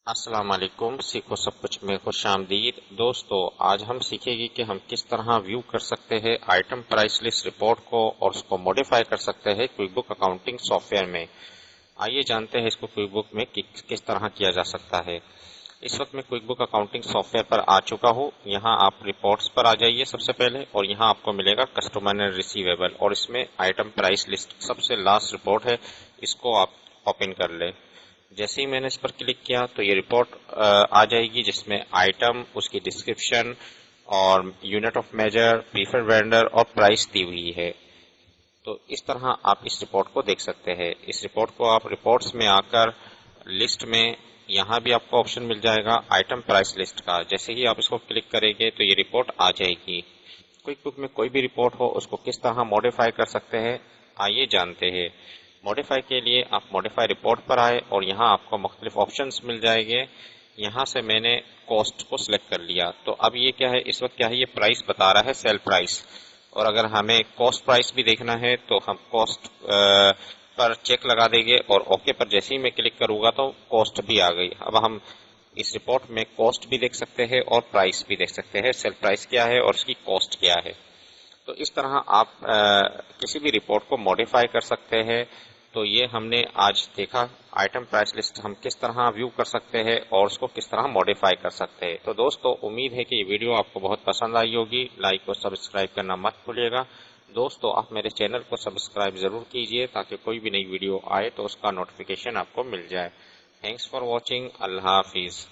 السلام علیکم، سیکھو سب کچھ میں خوش آمدید دوستو۔ آج ہم سیکھیں گے کہ ہم کس طرح ویو کر سکتے ہیں آئٹم پرائس لسٹ رپورٹ کو اور اس کو موڈیفائی کر سکتے ہیں quick book accounting soft where میں۔ آئیے جانتے ہیں اس کو کوئک بک میں کس طرح کیا جا سکتا ہے۔ اس وقت میں QuickBooks accounting software پر آ چکا ہوں۔ یہاں آپ رپورٹس پر آ جائیے سب سے پہلے، اور یہاں آپ کو ملے گا کسٹمر اینڈ ریسیویبل، اور اس میں آئٹم پرائس لسٹ سب سے لاسٹ رپورٹ ہے، اس کو آپ اوپن کر لیں۔ جیسے ہی میں نے اس پر کلک کیا تو یہ رپورٹ آ جائے گی، جس میں آئٹم، اس کی ڈسکرپشن اور unit of measure, preferred vendor اور پرائس دی ہوئی ہے۔ تو اس طرح آپ اس رپورٹ کو دیکھ سکتے ہیں۔ اس رپورٹ کو آپ رپورٹس میں آ کر لسٹ میں یہاں بھی آپ کو آپشن مل جائے گا آئٹم پرائس لسٹ کا۔ جیسے ہی آپ اس کو کلک کریں گے تو یہ رپورٹ آ جائے گی۔ کوئک بک میں کوئی بھی رپورٹ ہو اس کو کس طرح موڈیفائی کر سکتے ہیں، آئیے جانتے ہیں۔ موڈیفائی کے لیے آپ موڈیفائی رپورٹ پر آئے اور یہاں آپ کو مختلف آپشنز مل جائے گے۔ یہاں سے میں نے کاسٹ کو سلیکٹ کر لیا۔ تو اب یہ کیا ہے، اس وقت کیا ہے، یہ پرائس بتا رہا ہے، سیل پرائس۔ اور اگر ہمیں کاسٹ پرائس بھی دیکھنا ہے تو ہم کاسٹ پر چیک لگا دیں گے، اور اوکے پر جیسے ہی میں کلک کروں گا تو کاسٹ بھی آ گئی۔ اب ہم اس رپورٹ میں کاسٹ بھی دیکھ سکتے ہیں اور پرائس بھی دیکھ سکتے ہیں، سیل پرائس کیا ہے اور اس کی کاسٹ کیا ہے۔ تو اس طرح آپ کسی بھی رپورٹ کو موڈیفائی کر سکتے ہیں۔ تو یہ ہم نے آج دیکھا آئٹم پرائس لسٹ ہم کس طرح ویو کر سکتے ہیں اور اس کو کس طرح موڈیفائی کر سکتے ہیں۔ تو دوستو، امید ہے کہ یہ ویڈیو آپ کو بہت پسند آئی ہوگی۔ لائک اور سبسکرائب کرنا مت بھولیے گا۔ دوستو، آپ میرے چینل کو سبسکرائب ضرور کیجئے تاکہ کوئی بھی نئی ویڈیو آئے تو اس کا نوٹیفیکیشن آپ کو مل جائے۔ Thanks for watching. اللہ حافظ۔